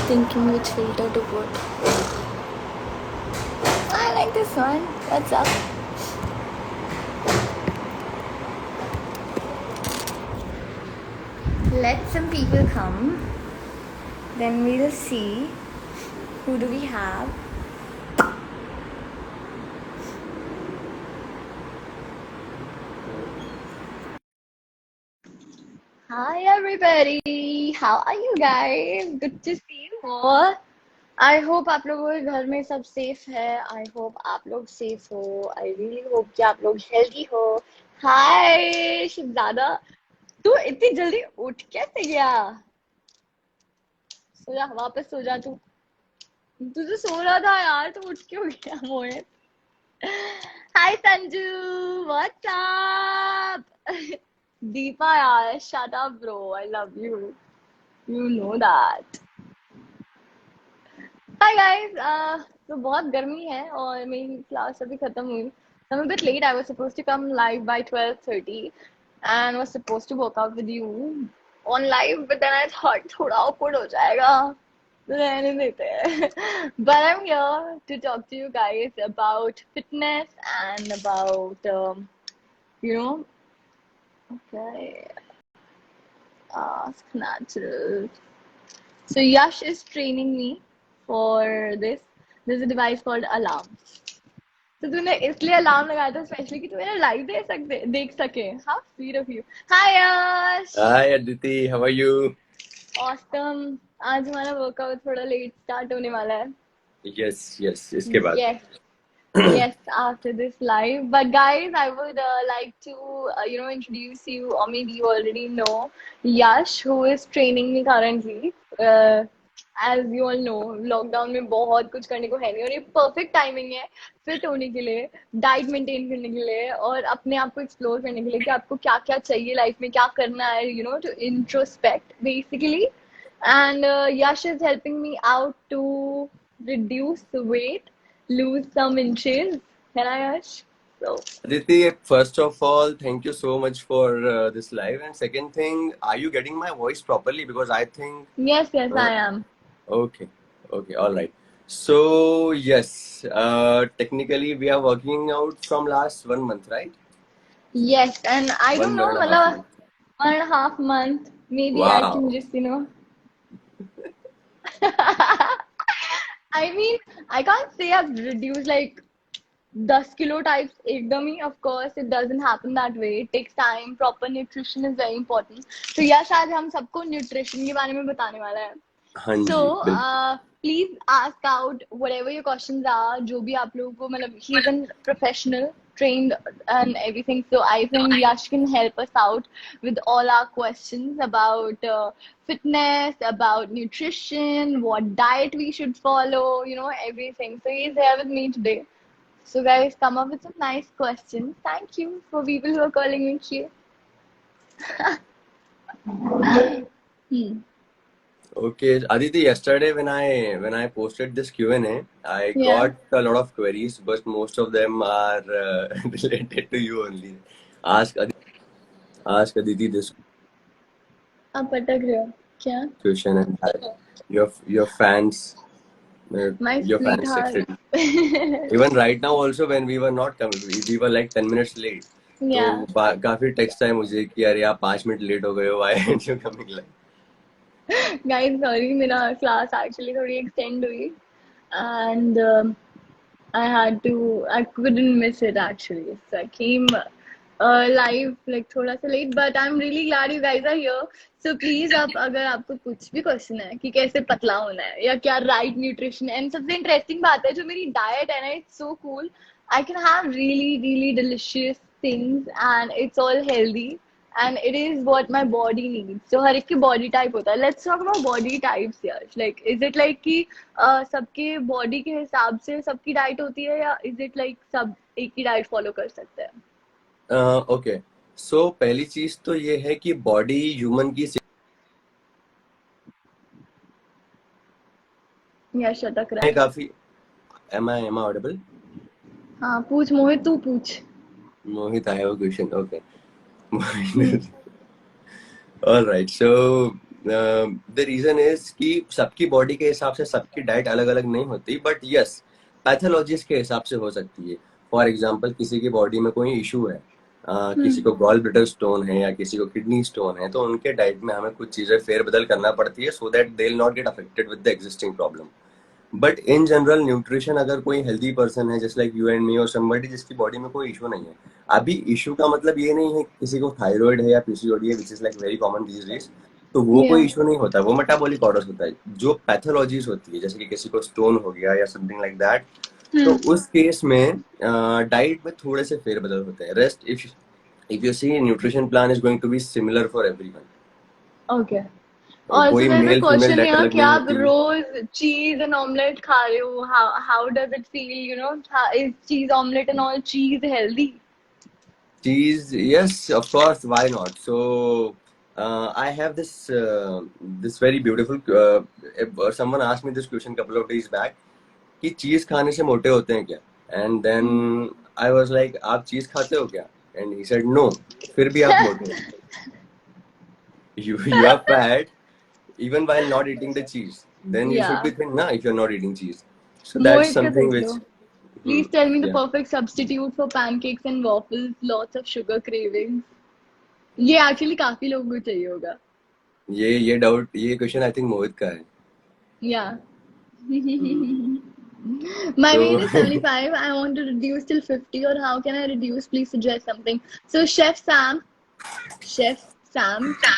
thinking which filter to put. I like this one. What's up? Let some people come. Then we'll see who do we have. Hi everybody. How are you guys? Good to see you all. I hope आप लोगों के घर में सब safe है. I hope आप लोग safe हो. I really hope कि आप लोग हेल्दी हो. Hi शिवजादा. तू इतनी जल्दी उठ कैसे गया? सो जा, वापस सो जा तू. तू तो सो रहा था यार, तू उठ क्यों गया मोहित? Hi Sanju. What's up? Deepa yaar, shut up bro. I love you. You know that. Hi guys. तो बहुत गर्मी है और मेरी क्लास अभी खत्म हुई. I'm a bit late. I was supposed to come live by 12:30 and was supposed to work out with you on live, but then I thought थोड़ा awkward हो जाएगा. तो रहने देते हैं. But I'm here to talk to you guys about fitness and about you know, okay, ask natural. So Yash is training me for this. There's a device called alarm. तो तूने इसलिए अलार्म लगाया था स्पेशली कि तू मेरा live देख सके. How sweet of you. Hi Yash. Hi Aditi, how are you? Awesome. आज हमारा वर्कआउट थोड़ा लेट स्टार्ट होने वाला है. Yes, इसके बाद. Yes. Yes, after this live. But guys, I would like to, introduce you, or maybe you already know, Yash, who is training me currently. As you all know, lockdown में बहुत कुछ करने को है नहीं और ये perfect timing है fit होने के लिए, diet maintain करने के लिए और अपने आप को explore करने के लिए कि आपको क्या क्या चाहिए life में, क्या करना है, to introspect basically. And Yash is helping me out to reduce the weight, lose some inches. Can I, Yash? So, Aditi, first of all, thank you so much for this live. And second thing, are you getting my voice properly? Because I think. yes, I am. Okay, all right. So yes, technically we are working out from last 1 month, right? Yes, and I don't know, 1.5 month. 1.5 month. Maybe I Wow. can just, I mean, I can't say I've reduced like 10 kilo types एकदम ही. Of course it doesn't happen that way. It takes time. Proper nutrition is very important. तो यश आज हम सबको nutrition के बारे में बताने वाला है. हाँ जी, So बिल्कुल. please ask out whatever your questions are. जो भी आप लोगों को मतलब he is a professional, trained and everything. So I think Yash can help us out with all our questions about fitness, about nutrition, what diet we should follow, everything. So he's here with me today. So guys, come up with some nice questions. Thank you for people who are calling me cute. Okay, Aditi, yesterday when I posted this Q&A, I Yeah. got a lot of queries, but most of them are related to you only. Ask Aditi this आप अटक रहे हो क्या? question and your fans My your fans sweetheart. texted. Even right now also when we were not coming, we were like 10 minutes late. Yeah. तो काफी text आए मुझे कि यार आप 5 मिनट लेट हो गए हो, why aren't you coming like? Guys, sorry, मेरा class actually थोड़ी extend हुई and I couldn't miss it actually. So I came live like थोड़ा सा late, but I'm really glad you guys are here. So please आप अगर आपको कुछ भी क्वेश्चन है कि कैसे पतला होना है या क्या right nutrition है, and सबसे interesting बात है जो मेरी diet है ना, it's so cool. I can have really delicious things and it's all healthy. And it is what my body needs. So हर एक की body type होता है. Let's talk about body types here. Like, is it like कि सबके body के हिसाब से सबकी diet होती है या is it like सब एक ही diet follow कर सकते हैं? Okay, so पहली चीज तो ये है कि body human की यश अटक रहा है. काफी. Am I audible? हाँ पूछ मोहित, तू पूछ. Mohit, I have a question. Okay. All right. So the reason is कि सबकी बॉडी के हिसाब से सबकी डाइट अलग अलग नहीं होती, बट यस पैथोलॉजीज के हिसाब से हो सकती है. फॉर एग्जाम्पल किसी की बॉडी में कोई इशू है, किसी को गॉल ब्लैडर स्टोन है या किसी को किडनी स्टोन है, तो उनके डाइट में हमें कुछ चीजें फेरबदल करना पड़ती है so that they will not get affected with the existing problem. But in general nutrition, अगर कोई हेल्दी पर्सन है just like you and me और समबडी जिसकी बॉडी में कोई इशू नहीं है, अभी इशू का मतलब ये नहीं है कि किसी को थायराइड है या पीसीओडी है which is like very common these days, तो वो कोई Yeah. इशू नहीं होता, वो मेटाबॉलिक ऑर्डर्स होता है. जो पैथोलॉजीज होती है जैसे कि किसी को स्टोन हो गया या समथिंग लाइक दैट, तो Hmm. उस केस में डाइट में थोड़े से फेरबदल होते हैं. Rest if you see nutrition plan is going to be similar for everyone. Okay. Also, कोई there's a male female question diet here अलग कि नहीं आप होती. रोज cheese and omelette खा रहे हो. How does it feel? You know, is cheese omelette and all cheese healthy? Cheese, yes, of course. Why not? So, I have this very beautiful. Someone asked me this question couple of days back कि चीज खाने से मोटे होते हैं क्या? And then I was like, आप चीज खाते हो क्या? And he said no. फिर भी आप मोटे हो. You are fat even while not eating the cheese. Then you should be Yeah. thin, na, if you're not eating cheese. So that's Mohit का something देख which. Low. Please tell me the Yeah. perfect substitute for pancakes and waffles. Lots of sugar cravings. ये actually काफी लोगों को चाहिए होगा. ये doubt, ये क्वेश्चन आई थिंक मोहित का है. Yeah. Hmm. My weight is तो 75. I want to reduce till 50, or how can I reduce? Please suggest something. So, Chef Sam,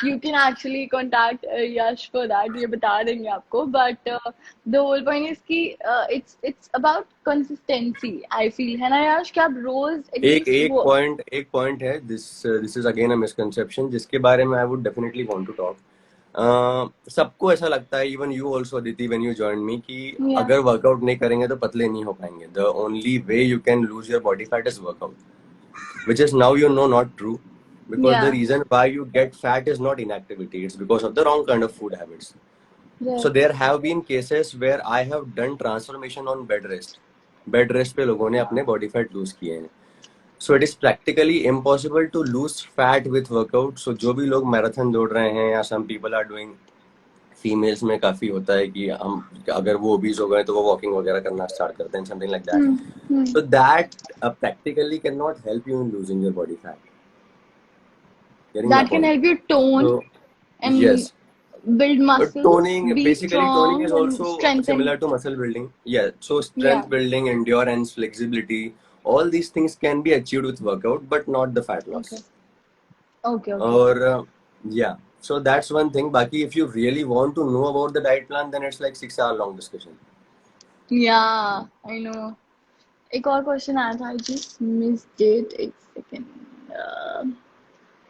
you can actually contact Yash for that. ये बता देंगे आपको. But the whole point is कि it's about consistency. I feel है ना याश कि आप रोज at एक least वो. एक पॉइंट है. This is again a misconception जिसके बारे में I would definitely want to talk. सबको ऐसा लगता है, even you also Aditi when you join me, कि Yeah. अगर वर्कआउट नहीं करेंगे तो पतले नहीं हो पाएंगे. The only way you can lose your body fat is workout, which is now you know not true, because the Yeah. reason why you get fat is not inactivity, it's because of the wrong kind of food habits. So Right. there have been cases where I have done transformation on bed rest. Bed rest पे लोगों ने अपने body fat lose किए हैं. So it is practically impossible to lose fat with workout. सो जो भी लोग मैराथन दौड़ रहे हैं या some people are doing, females में काफी होता है कि हम अगर वो ओबीज हो गए तो वो वॉकिंग वगैरह करना स्टार्ट करते हैं, something like that. Hmm. Hmm. So that practically cannot help you in losing your body fat. Getting my That can point? help you tone So and yes, build muscles, toning, be basically toning is strong and also strengthen. similar to muscle building. Yeah, so Yeah. strength building, endurance, flexibility, all these things can be achieved with workout, but not the fat Okay. loss. Okay. Okay. Or yeah, so that's one thing. Baki, if you really want to know about the diet plan, then it's like 6 hour long discussion. Yeah, I know. एक और question आया था. I just missed it. एक second.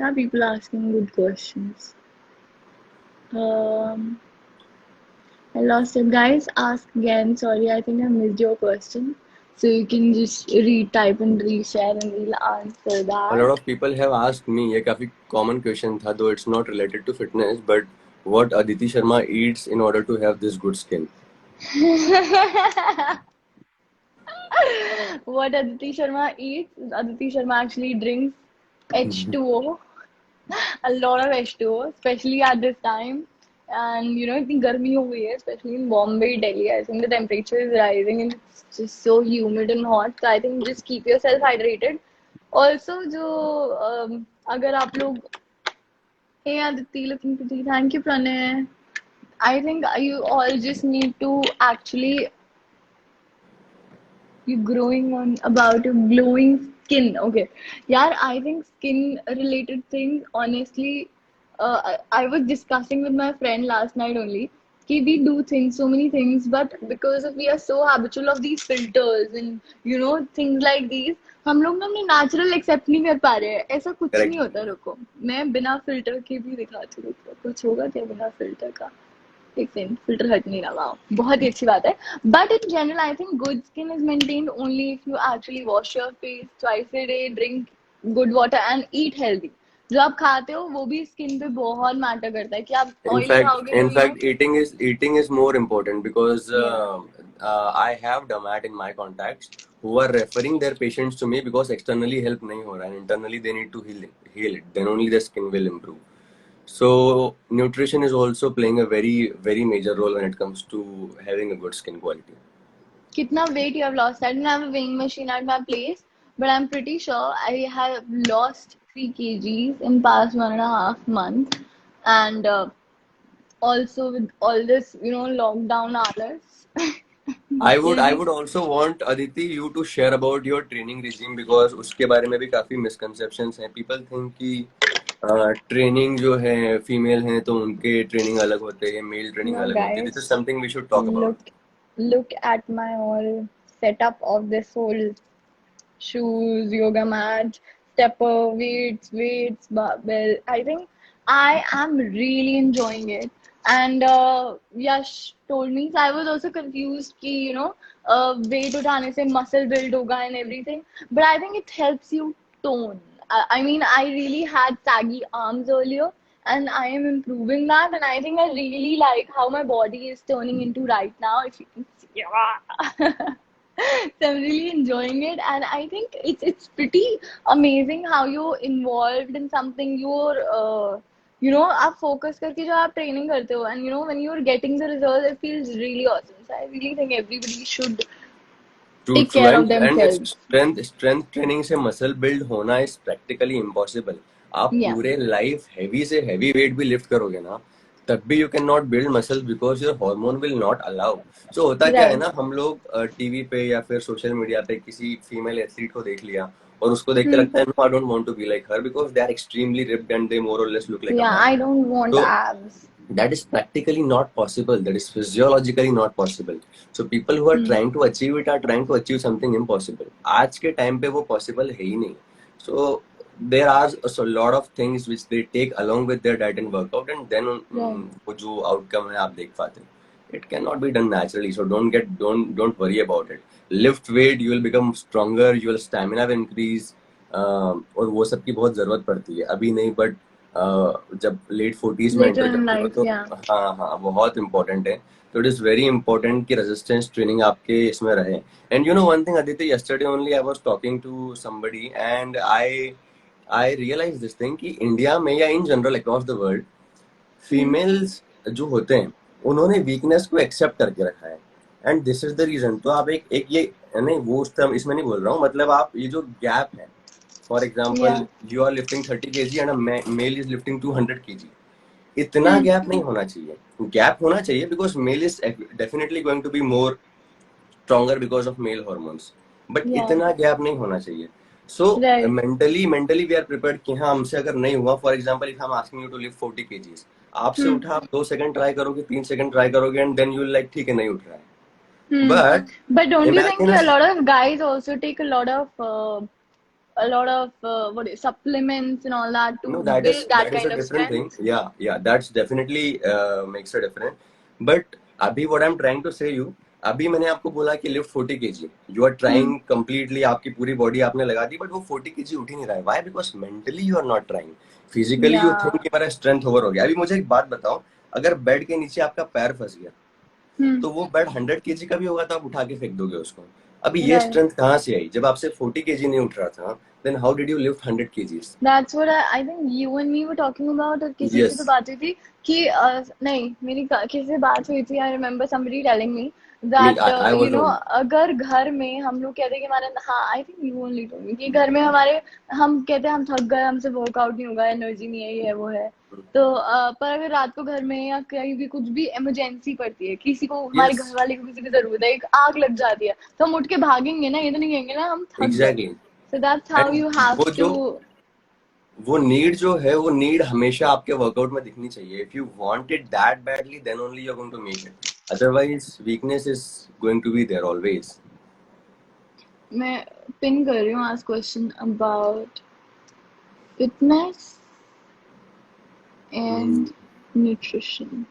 Yeah, people asking good questions. Um, I lost it. Guys, ask again. Sorry, I think I missed your question. So you can just retype and reshare and we'll answer A that. lot of people have asked me, ये काफी common question था, though it's not related to fitness, but what Aditi Sharma eats in order to have this good skin. What Aditi Sharma eats? Aditi Sharma actually drinks H2O, a lot of H2O, especially at this time. And you know, इतनी गर्मी हो गई है, especially in Bombay, Delhi. I think the temperature is rising and it's just so humid and hot. So I think just keep yourself hydrated. Also, जो अगर आप लोग, hey Aditi, looking pretty. Thank you, Pranay. I think you all just need to actually you growing on about your glowing skin. Okay. Yeah, I think skin related things, honestly, I was discussing with my friend last night only. कि we do things, so many things, but because of we are so habitual of these filters and you know things like these, हम लोग ना अपने natural accept नहीं कर पा रहे हैं. ऐसा कुछ Correct. नहीं होता. रुको, मैं बिना फिल्टर के भी दिखाती हूँ. कुछ होगा क्या बिना फिल्टर का? एक सेकंड, फिल्टर हट नहीं रहा. बहुत ही अच्छी बात है. But in general I think good skin is maintained only if you actually wash your face twice a day, drink good water and eat healthy. जो आप खाते हो वो भी स्किन पे बहुत मैटर करता है. कि आप In ऑयली fact, खाओगे तो in you know. fact, eating is more important because या I have dermat in my contacts who are referring their patients to me because externally help नहीं हो रहा है, and internally they need to heal it. Then only their skin will improve. So nutrition is also playing a very major role when it comes to having a good skin quality. Kitna weight you have lost? I didn't have a weighing machine at my place, but I'm pretty sure I have lost 3 kgs in past 1.5 months. And also with all this, lockdown hours. I Literally. would also want Aditi you to share about your training regime because उसके बारे में भी काफी misconceptions हैं. People think कि training जो है female हैं तो उनके ट्रेनिंग अलग होते हैं, मेल ट्रेनिंग No, अलग होती है. This is guys, something we should talk about. look look at my whole setup of this whole shoes, yoga mat, stepper, weights, barbell. I think I am really enjoying it. And Yash told me, so I was also confused कि weight उठाने से muscle build होगा and everything. But I think it helps you tone. I mean, I really had saggy arms earlier, and I am improving that. And I think I really like how my body is turning into right now. If you can see, yeah. So I'm really enjoying it, and I think it's pretty amazing how you're involved in something. आप focus करके जो आप training करते हो, and when you're getting the results, it feels really awesome. So I really think everybody should true take true care of and themselves. Strength training से muscle build होना is practically impossible. आप Yeah, पूरे life heavy से heavy weight भी lift करोगे ना तब भी you can not build muscle because your hormone will not allow. So होता क्या है right. ना, हम लोग टीवी पे या फिर सोशल मीडिया पे किसी फीमेल एथलीट को देख लिया और उसको देख के Hmm. लगता है no I don't want to be like her because they are extremely ripped and they more और less look like a Yeah, man. I don't want तो abs. that is practically not possible, that is physiologically not possible. So people who are Hmm. trying to achieve it are trying to achieve something impossible. आज के time पे वो possible है ही नहीं. So there are a lot of things which they take along with their diet and workout and then Right. वो जो outcome है आप देख पाते हैं. It cannot be done naturally, so don't worry about it. Lift weight, you will become stronger, your stamina will increase. और वो सब की बहुत जरूरत पड़ती है, अभी नहीं बट जब लेट 40s में Later एंटर in करते हो life, तो yeah. हाँ हाँ बहुत इंपॉर्टेंट है. तो इट इज वेरी इंपॉर्टेंट कि रेजिस्टेंस ट्रेनिंग आपके इसमें रहे. And you know one thing Aditya, yesterday only I was talking to somebody and I realise this thing कि इंडिया में या in general across the world Hmm. Females जो होते हैं उन्होंने वीकनेस को एक्सेप्ट करके रखा है. And this is the reason. तो आप एक एक ये नहीं वो इसमें नहीं बोल रहा हूँ, मतलब आप ये जो गैप है, for example Yeah. You are lifting 30 kg and male is lifting 200 kg. इतना Hmm. गैप नहीं होना चाहिए. गैप होना चाहिए because male is definitely going to be more stronger because of male hormones, but Yeah. इतना gap नहीं होना चाहिए. So Right. Mentally we are prepared कि हाँ हमसे अगर नहीं हुआ, for example if I am asking you to lift 40 kgs, आपसे Hmm. उठा आप 2 सेकंड ट्राई करोगे, 3 सेकंड ट्राई करोगे एंड देन यू लाइक ठीक है नहीं उठ रहा है. Hmm. But But don't you think imagine a lot of guys also take a lot of supplements and all that to No, build that that is a kind of different thing. strength? Yeah, that's definitely makes a difference. But अभी what I'm trying to say you, अभी मैंने आपको बोला कि lift 40 kg. You are Hmm. trying completely, आपकी पूरी body आपने लगा दी, but वो 40 kg उठ ही नहीं रहा है. Why? Because mentally you are not trying. Physically you Yeah. think कि मेरा strength over हो गया. अभी मुझे एक बात बताओ, अगर बेड के नीचे आपका पैर फंस गया Hmm. तो वो बेड 100 kg का भी होगा तो आप उठा के फेंक दोगे उसको. अभी ये Right. स्ट्रेंथ कहाँ से आई जब आपसे 40 kg नहीं उठ रहा था? Then how did you lift 100 kgs? That's what I think you and me were talking about. और किसी से तो Yes. बात हुई थी कि नहीं मेरी किसी से बात हुई थी. I remember somebody telling me Me, that I was on. अगर घर में हम लोग कहते हैं कि हमारे हाँ I think you only told me कि घर में हमारे हम कहते हैं हम थक गए, हमसे वर्कआउट नहीं होगा, एनर्जी नहीं है, ये है वो है. तो पर अगर रात को घर में या कहीं भी कुछ भी इमरजेंसी पड़ती है, किसी को हमारे घर Yes, वाले को किसी की जरूरत है, एक आग लग जाती है, तो हम उठ के भागेंगे ना, ये तो नहीं कहेंगे ना हम थक गए. exactly. So that's how and you have वो to. जो वो नीड जो है वो नीड हमेशा आपके वर्कआउट में दिखनी चाहिए. If you want it that badly then only you are going to make it. Otherwise weakness is going to be there always. मैं पिन कर रही हूँ आज question about fitness and nutrition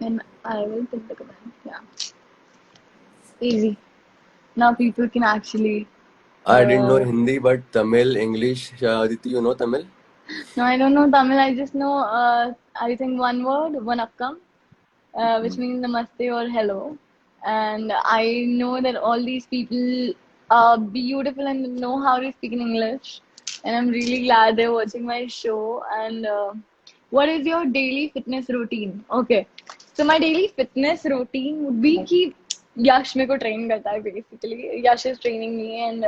and I will pin the comment. Yeah, easy. Now people can actually I didn't know uh, Hindi but Tamil, English. Aditi, you know Tamil? no, I don't know Tamil. I just know I think one word, vanakkam, which means namaste or hello. And I know that all these people are beautiful and know how to speak in English. and I'm really glad they're watching my show. And what is your daily fitness routine? Okay, so my daily fitness routine would be कि यश मेरे को train करता है basically. Yash is training me, and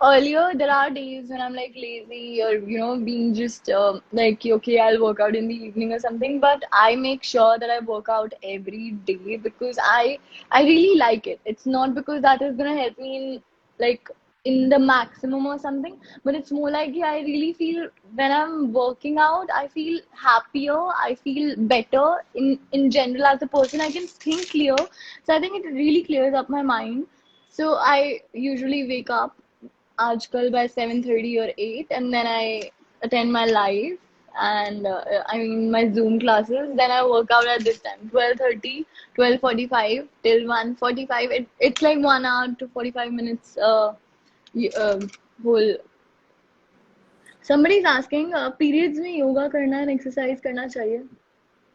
earlier there are days when I'm like lazy or being just like okay, I'll work out in the evening or something. But I make sure that I work out every day because I really like it. It's not because that is gonna help me in like in the maximum or something, but it's more like I really feel when I'm working out, I feel happier, I feel better in general as a person. I can think clear, so I think it really clears up my mind. So I usually wake up आजकल by 7:30 or 8, and then I attend my live and I mean my Zoom classes. Then I work out at this time 12:30, 12:45 till 1:45. It's like 1 hour to 45 minutes whole. Somebody is asking periods में yoga करना and exercise करना चाहिए?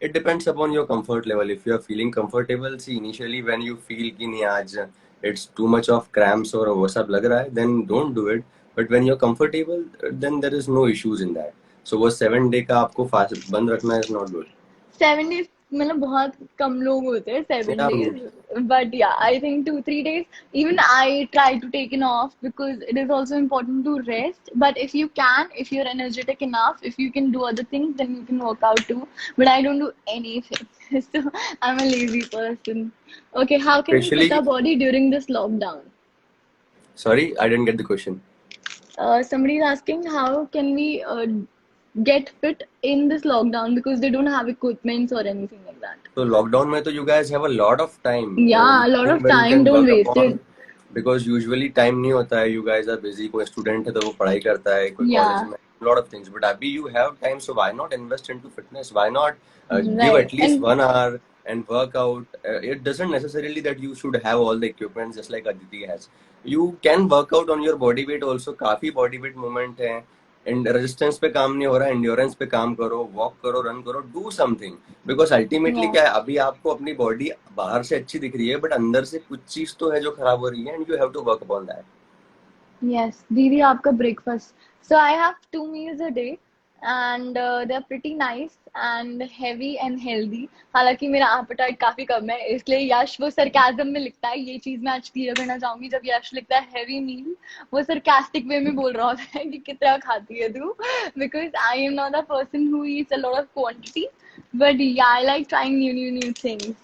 It depends upon your comfort level. If you are feeling comfortable, see initially when you feel कि नहीं आज it's too much of cramps और वो सब लग रहा है, then don't do it. But when you're comfortable, then there is no issues in that. So वो 7 day का आपको fast बंद रखना is not good. 7 days मतलब बहुत कम लोग होते हैं 7 days, but yeah, I think 2-3 days. Even I try to take it off because it is also important to rest. But if you can, if you're energetic enough, if you can do other things, then you can work out too. But I don't do anything, so I'm a lazy person. Okay, how can we fit Especially, our body during this lockdown? sorry, I didn't get the question. Somebody is asking how can we get fit in this lockdown because they don't have equipments or anything like that. So lockdown में तो you guys have a lot of time. Yeah, a lot Nothing of where you time. can Don't work waste upon it. because usually time नहीं होता है. You guys are busy. कोई student है तो वो पढ़ाई करता है. कोई college Yeah, में lot of things. But अभी you have time, so why not invest into fitness? Why not give right. at least And 1 hour and work out? It doesn't necessarily that you should have all the equipment just like Aditi has. You can work out on your body weight also. काफी body weight movement है. Resistance पे काम नहीं हो रहा, endurance पे काम करो, वॉक करो, रन करो, do something. Because ultimately yeah, क्या है, अभी आपको अपनी बॉडी बाहर से अच्छी दिख रही है बट अंदर से कुछ चीज तो है जो खराब हो रही है, and you have to work upon that. yes. दीदी आपका breakfast. So I have 2 meals a day, and they're pretty nice and heavy and healthy. हालांकि मेरा appetite काफी कम है, इसलिए यश वो sarcasm में लिखता है. ये चीज मैं आज क्लियर करना चाहूंगी. जब यश लिखता है heavy meal, वो sarcastic way में बोल रहा होता है कि कितना खाती है तू, because I am not a person who eats a lot of quantity. But yeah, I like trying new things.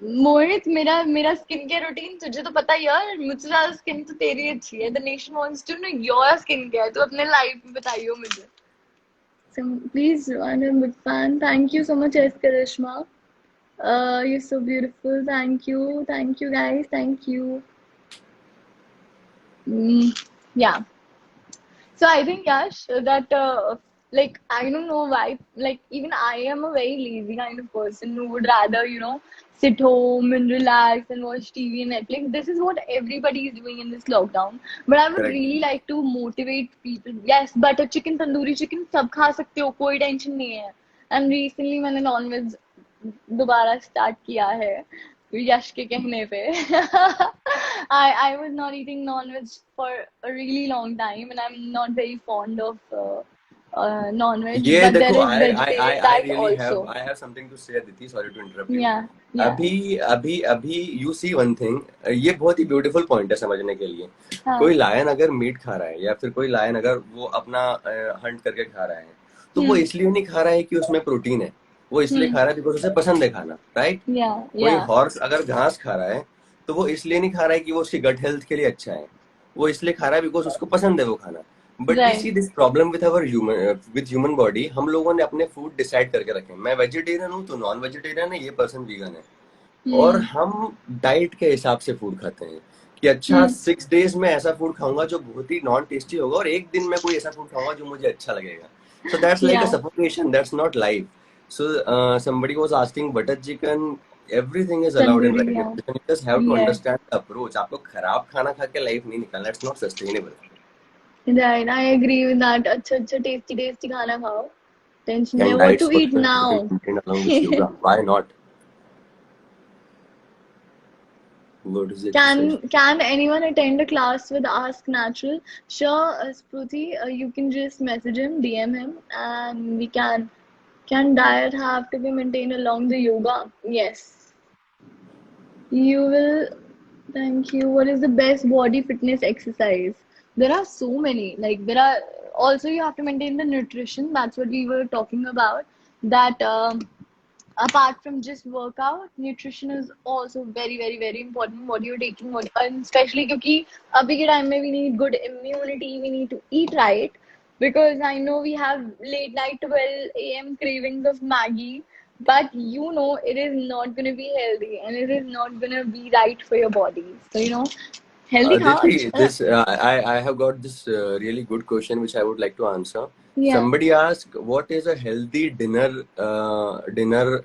मोहित, मेरा मेरा स्किन केयर रूटीन तुझे तो पता ही है यार. मुझसे ज्यादा स्किन तो तेरी अच्छी है. The nation wants to know your skin care. तो अपने लाइफ में बताइयो मुझे. Please, I'm a big fan. Thank you so much, S. Karishma. You're so beautiful. Thank you guys. Thank you. Yeah. So I think Yash that like I don't know why, like even I am a very lazy kind of person who would rather sit home and relax and watch TV and Netflix. This is what everybody is doing in this lockdown. But I would correct. really like to motivate people. Yes, butter chicken, tandoori chicken, सब खा सकते हो, कोई tension नहीं है. And recently मैंने non-veg दोबारा start किया है यश के कहने पे. I was not eating non-veg for a really long time, and I'm not very fond of non-veg. ये But देखो, there is I vegetarian diet really have, also. I have something to say Aditi, sorry to interrupt you. Yeah, yeah. अभी अभी अभी you see one thing, ये बहुत ही beautiful point है समझने के लिए. हाँ. कोई लायन अगर मीट खा रहा है या फिर कोई लायन अगर वो अपना हंट करके खा रहा है, तो वो इसलिए नहीं खा रहा है कि उसमें प्रोटीन है, वो इसलिए खा रहा है बिकॉज उसे पसंद है खाना, राइट? Yeah, कोई yeah. हॉर्स अगर घास खा रहा है तो वो इसलिए नहीं खा रहा है कि वो उसकी गट हेल्थ के लिए अच्छा है, वो इसलिए खा रहा है बिकॉज उसको पसंद है वो खाना. But we Right. See this problem with our human body. हम लोगों ने अपने फूड डिसाइड करके रखे. मैं वेजिटेरियन हूँ तो नॉन वेजिटेरियन है, ये पर्सन वीगन है, और हम डाइट के हिसाब से फूड खाते हैं कि अच्छा 6 days में ऐसा फूड खाऊंगा जो बहुत ही नॉन टेस्टी होगा, और एक दिन में कोई ऐसा फूड खाऊंगा जो मुझे अच्छा लगेगा. So that's like a Yeah. Suffocation, that's not life. So somebody was asking butter chicken, everything is allowed in Tandoori, yeah. vegetarian. You just have to Yes. understand the approach. आपको खराब खाना खा के लाइफ नहीं निकालना. It's not sustainable. Right. I agree with that. अच्छा अच्छा tasty खाना खाओ. Tension नहीं. And What diets to for eat sure should be now? maintained along with yoga. Why not? What is the exercise? Can anyone attend a class with Ask Natural? Sure, Spruti, you can just message him, DM him, and we can. Can diet have to be maintained along the yoga? Yes. You will. Thank you. What is the best body fitness exercise? There are so many. Like there are also you have to maintain the nutrition. That's what we were talking about. That apart from just workout, nutrition is also very very very important. What you're taking, what and especially क्योंकि अभी के time में we need good immunity. We need to eat right because I know we have late night 12 a.m. cravings of Maggie. But you know it is not gonna be healthy and it is not gonna be right for your body. So healthy Aditi, हाँ this I have got this really good question which I would like to answer. yeah Somebody asked, "What is a healthy dinner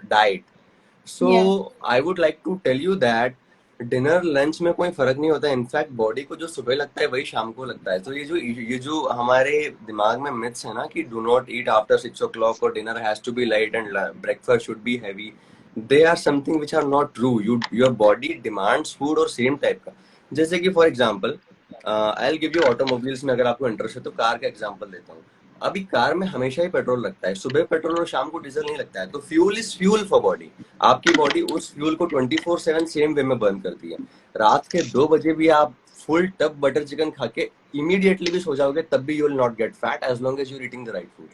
diet?" yeah So I would like to tell you that dinner lunch में कोई फर्क नहीं होता है. In fact body को जो सुबह लगता है वही शाम को लगता है. तो ये जो हमारे दिमाग में मिथ्स है ना कि do not eat after 6 o'clock और dinner has to be light and breakfast should be heavy, they are something which are not true. Your body demands food और सेम टाइप का. जैसे कि for example I will give you automobiles में, अगर आपको interest है तो car का एग्जाम्पल देता हूँ. अभी कार में हमेशा ही पेट्रोल लगता है, सुबह पेट्रोल और शाम को डीजल नहीं लगता है. तो fuel is fuel for body. आपकी बॉडी उस फ्यूल को 24/7 सेम वे में बर्न करती है. रात के 2 बजे भी आप फुल टब बटर चिकन खा के इमीडिएटली भी सो जाओगे तब भी you will not get fat as long as you eating the right food.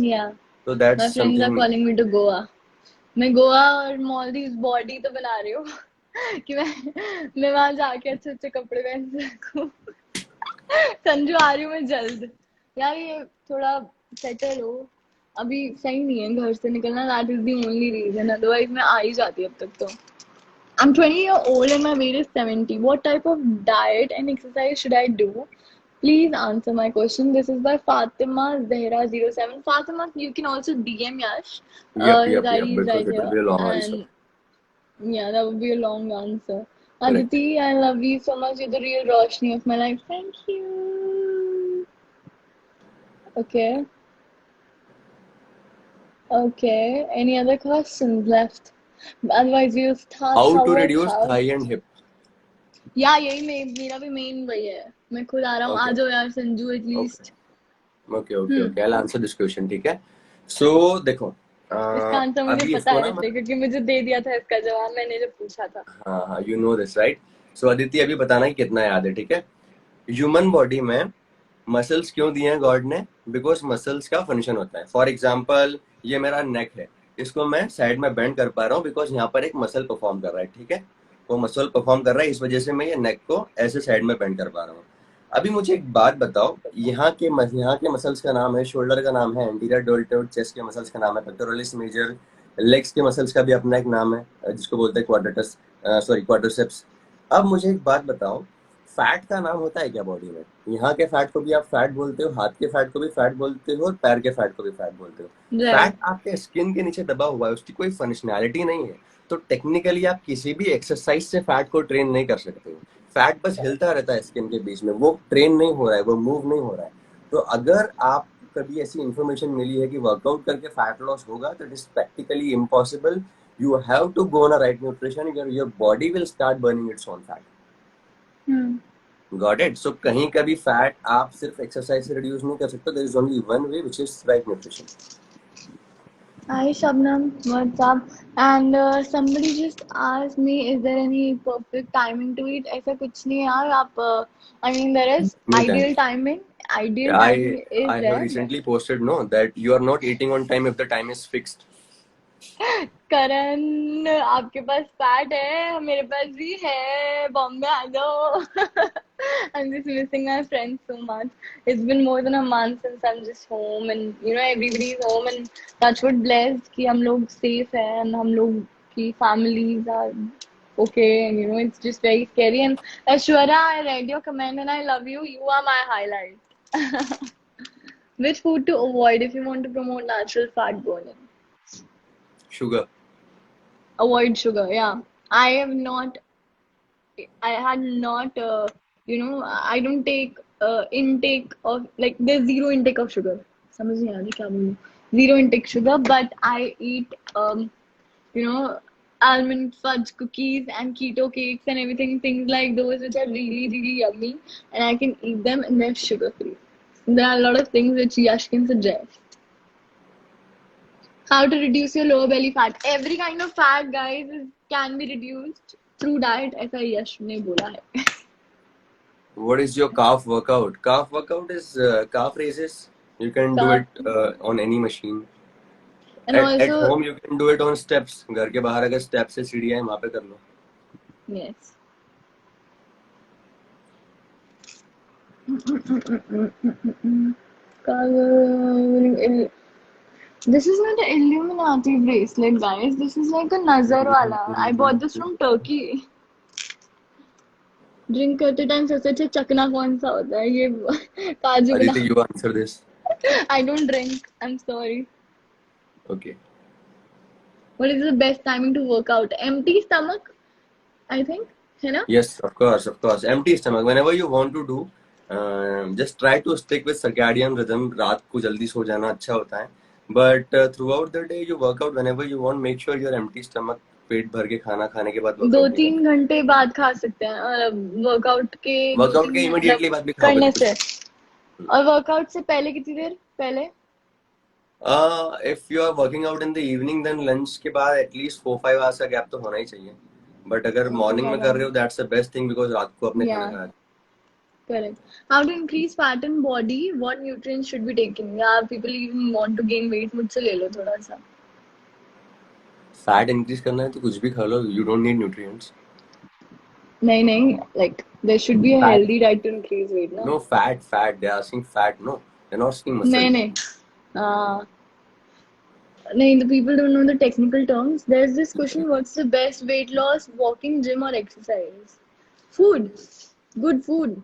yeah. तो My that's friends are something. calling me to Goa. मैं गोवा और मालदीव्स बॉडी तो बना रही हूँ कि मैं वहां जाके अच्छे अच्छे कपड़े पहन सकूं. संजू आ रही हूँ मैं जल्द. यार ये थोड़ा सेटल हो. अभी सही नहीं है घर से निकलना. That is the only reason. Otherwise मैं आ ही जाती अब तक तो. I'm 20 years old and my weight is 70. What type of diet and exercise should I do? Please answer my question. This is by Fatima Zahra07. Fatima, you can also DM Yash. Yep, His yep, yep, ID is because right it will here. be a long answer. And yeah, that would be a long answer. Correct. Aditi, I love you so much. You're the real Roshni of my life. Thank you. Okay. Okay. Any other questions left? Otherwise, we'll start How to our reduce workout. thigh and hip? या यही मेरा भी main वही है. मैं खुद आ रहा हूँ. आ Okay, जाओ यार Sanju okay, at least. okay. I'll answer this question. ठीक है. So देखो, इसका आंसर मुझे अभी पता इसको है ना वैसे क्योंकि मुझे दे दिया था इसका जवाब मैंने जब पूछा था. हाँ हाँ, यू नो दिस राइट. सो अदिति अभी बताना कि कितना याद है. ठीक है. ह्यूमन बॉडी में मसल्स क्यों दिए हैं गॉड ने? बिकॉज मसल्स का फंक्शन होता है. फॉर एग्जाम्पल ये मेरा नेक है, इसको मैं साइड में बेंड कर पा रहा हूँ बिकॉज यहाँ पर एक मसल परफॉर्म कर रहा है. ठीक है. वो मसल परफॉर्म कर रहा है, इस वजह से मैं ये नेक को ऐसे साइड में बेंड कर पा रहा हूँ. अभी मुझे एक बात बताओ, यहाँ के मसल्स का नाम है, शोल्डर का नाम है एंटीरियर डेल्टोइड, चेस्ट के मसल्स का नाम है पेक्टोरलिस मेजर, लेग्स के मसल्स का भी अपना एक नाम है जिसको बोलते हैं क्वाड्रिसेप्स. अब मुझे एक बात बताओ, फैट का नाम होता है क्या बॉडी में? यहाँ के फैट को भी आप फैट बोलते हो, हाथ के फैट को भी फैट बोलते हो और पैर के फैट को भी फैट बोलते हो. राइट. फैट आपके स्किन के नीचे दबा हुआ है, उसकी कोई फंक्शनैलिटी नहीं है. तो टेक्निकली आप किसी भी एक्सरसाइज से फैट को ट्रेन नहीं कर सकते हो. फैट बस हिलता रहता है स्किन के बीच में, वो ट्रेन नहीं हो रहा है, वो मूव नहीं हो रहा है. तो अगर आप कभी ऐसी इंफॉर्मेशन मिली है कि वर्कआउट करके फैट लॉस होगा, तो it is practically impossible. You have to go on a right nutrition, your body will start burning its own fat. Got it. So कहीं का भी फैट आप सिर्फ एक्सरसाइज से रिड्यूस नहीं कर सकते. There is only one way which is right nutrition. Hi Shabnam, what's up? And somebody just asked me, is there any perfect timing to eat? ऐसा कुछ नहीं है यार. आप I mean there is Me time. ideal timing. Ideal I timing is I have there, but recently posted no that you are not eating on time if the time is fixed. करण आपके पास fat है मेरे पास भी है. बॉम्बे आ जाओ. I'm just missing my friends so much. It's been more than a month since I'm just home and everybody's home and touch wood blessed कि हम लोग safe हैं and हम लोग की families are okay and it's just very scary. And Ashwara, I read your comment and I love you. You are my highlight. Which food to avoid if you want to promote natural fat burning? Sugar. Avoid sugar. Yeah, I have not. I had not. I don't take intake of like there's zero intake of sugar. समझ नहीं आ रही क्या बोलूं. Zero intake sugar, but I eat you know almond fudge cookies and keto cakes and everything, things like those which are really, really yummy, and I can eat them and they're sugar free. There are a lot of things which Yash can suggest. How to reduce your lower belly fat? Every kind of fat, guys, can be reduced through diet. ऐसा यश ने बोला है. What is your calf workout? Calf workout is calf raises. You can do Carb it on any machine. and At also home you can do it on steps. घर के बाहर अगर steps से सीढ़ियाँ हैं वहाँ पे कर लो. yes. This is not an Illuminati bracelet, guys. This is like a nazar wala. I bought this from Turkey. Drink करते टाइम सबसे अच्छा चखना कौन सा होता है? ये काजू Aditi, बादाम. you answer this. I don't drink. I'm sorry. Okay. What is the best timing to work out? Empty stomach, I think. है ना? Yes, of course, of course. Empty stomach. Whenever you want to do, just try to stick with circadian rhythm. रात को जल्दी सो जाना अच्छा होता है. But throughout the day, you work out whenever you want. Make sure you're empty stomach. पेट भर के खाना खाने के बाद वर्कआउट नहीं 2-3 करना. घंटे बाद खा सकते हैं वर्कआउट के वर्कआउट के 2-3 मतलब इमीडिएटली बाद भी खा करने सकते से. और वर्कआउट से पहले कितनी देर पहले? If you are working out in the evening, then lunch के बाद at least 4-5 hours का gap तो होना ही चाहिए. But अगर 4-5 morning में कर रहे हो, hours. that's the best thing because रात को अपने खाना Yeah, खाया. correct. How to increase fat in body? What nutrients should be taken? Yeah, people even want to gain weight. मुझसे ले लो थोड़ा सा. Fat increase करना है तो कुछ भी खा लो. You don't need nutrients. नहीं, like there should be a Fat. healthy diet to increase weight, no? No, fat. They are asking fat. No, they're not asking muscle. नहीं. नहीं, the people don't know the technical terms. There's this question: what's the best weight loss? Walking, gym, or exercise? Food. Good food.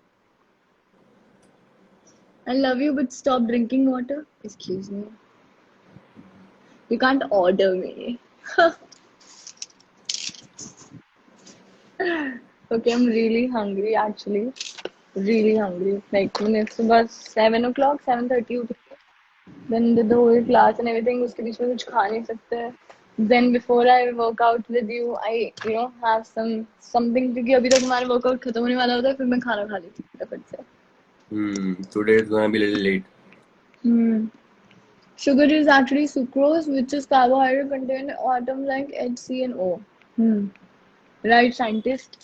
I love you, but stop drinking water. Excuse me. You can't order me. Okay, I'm really hungry actually. Really hungry. Like when it's about 7 o'clock, 7:30 उठ के, then did the whole class and everything. उसके बीच में कुछ खा नहीं सकते. Then before I work out with you, I have something क्योंकि अभी तक हमारा workout खत्म होने वाला होता है, फिर मैं खाना खा लेती हूँ फटाफट से. Today it's gonna be a little late. Sugar is actually sucrose, which is carbohydrate contained atoms like H, C, and O. Right, scientist.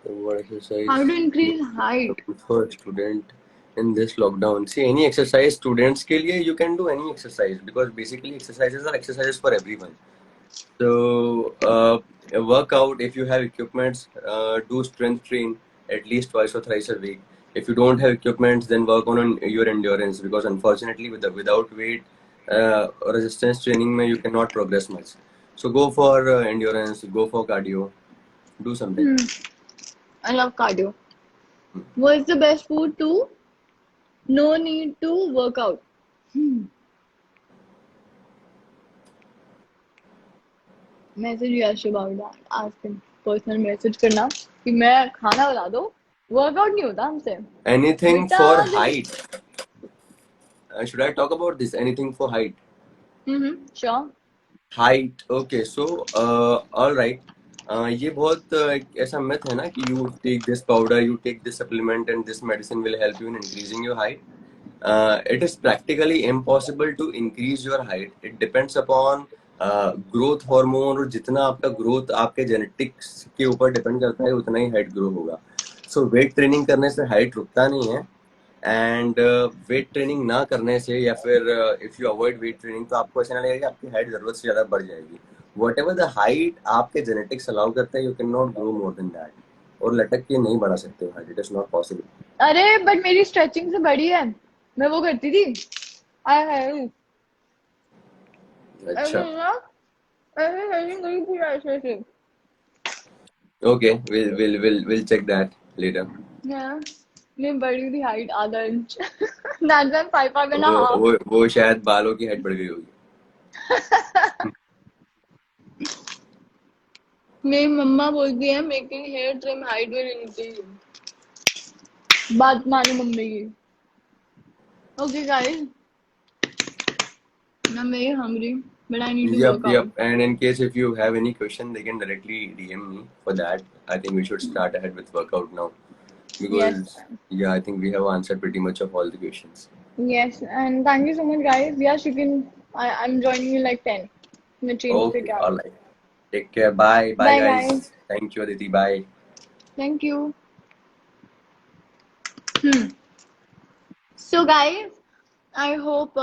What exercise How to you increase height? for a student in this lockdown? See, any exercise students के लिए you can do any exercise because basically exercises are exercises for everyone. So work out if you have equipments. Do strength train at least twice or thrice a week. If you don't have equipment, then work on your endurance because unfortunately without weight resistance training में you cannot progress much. So go for endurance, go for cardio, do something. I love cardio. What is the best food to? No need to work out. Message Yash about that. Ask him personal message करना कि मैं खाना बता दो. Workout नहीं होता हमसे. Anything बेटा for जब height. Should I talk about this? Anything for height? sure. Height. Okay. So all right. ये बहुत ऐसा myth है ना कि you take this powder, you take this supplement, and this medicine will help you in increasing your height. It is practically impossible to increase your height. It depends upon growth hormone और जितना आपका growth आपके genetics के ऊपर depend करता है उतना ही height grow होगा. So weight training करने से height रुकता नहीं है. एंड वेट ट्रेनिंग ना करने से या फिर if you avoid weight training तो आपको ऐसा नहीं लगेगा कि आपकी हाइट जरूरत से ज्यादा बढ़ जाएगी. वट एवर द हाइट आपके जेनेटिक्स अलाउ करते हैं you can not grow more than that. और लटक के नहीं बढ़ा सकते हो height. It is not possible. अरे बट मेरी स्ट्रेचिंग से बड़ी है. मैं वो करती थी. अच्छा. ऐसे. Okay will check that later. Yeah. मैं बड़ी थी हाइट आधा इंच. That's why I'm 5'5.5". वो शायद बालों की हाइट बढ़ गई होगी. मेरी मम्मा बोलती है making hair trim height will increase. बात मानो मम्मी की. Okay guys, I'm very hungry. but I need to Yep, work yep. out. And in case if you have any question, they can directly DM me for that. I think we should start ahead with workout now Yes, because yeah, I think we have answered pretty much of all the questions. yes, and thank you so much, guys. Yes, you can. I'm joining you like 10. मैं train पे Okay, क्या all रही right. Take care. Bye, bye, Bye, guys. guys. Thank you, Aditi. Bye. Thank you. Hmm. So, guys, I hope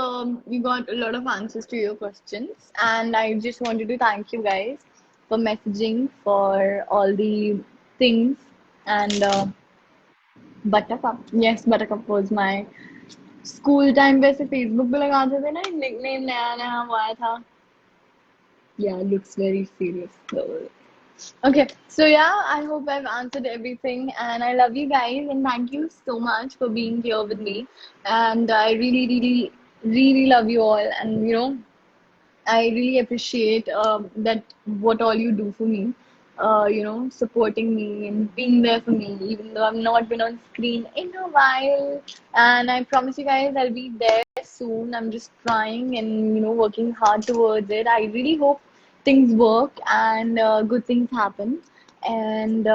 you got a lot of answers to your questions, and I just wanted to thank you guys for messaging for all the things. And Buttercup, yes, Buttercup was my school time पे से Facebook पे लगाते थे ना nickname नया नया वो आया था. Yeah, it looks very serious. Okay, so yeah, I hope I've answered everything, and I love you guys, and thank you so much for being here with me. And I really, really, really love you all, and I really appreciate that what all you do for me. Supporting me and being there for me, even though I've not been on screen in a while. And I promise you guys, I'll be there soon. I'm just trying and working hard towards it. I really hope things work and good things happen. And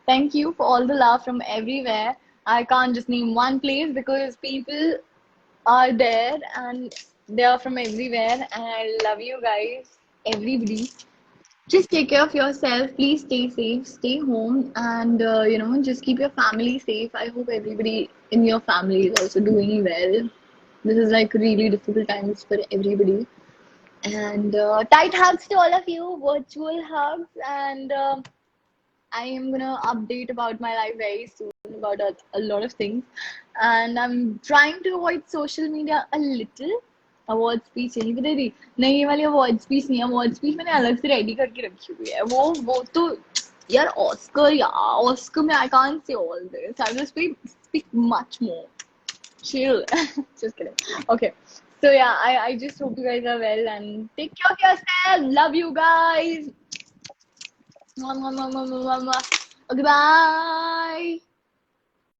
thank you for all the love from everywhere. I can't just name one place because people are there and they are from everywhere, and I love you guys, everybody. Just take care of yourself. Please stay safe, stay home, and just keep your family safe. I hope everybody in your family is also doing well. This is like really difficult times for everybody. And tight hugs to all of you, virtual hugs, and I am gonna update about my life very soon about a lot of things, and I'm trying to avoid social media a little. Award speech नहीं पता थी नहीं ये वाली award speech नहीं award speech मैंने अलग से रेडी करके रखी हुई है वो तो यार ऑस्कर में I can't say all this I will speak much more chill just kidding okay so yeah I just hope you guys are well and take care of yourself love you guys mwah, mwah, mwah, mwah, mwah, mwah. Okay bye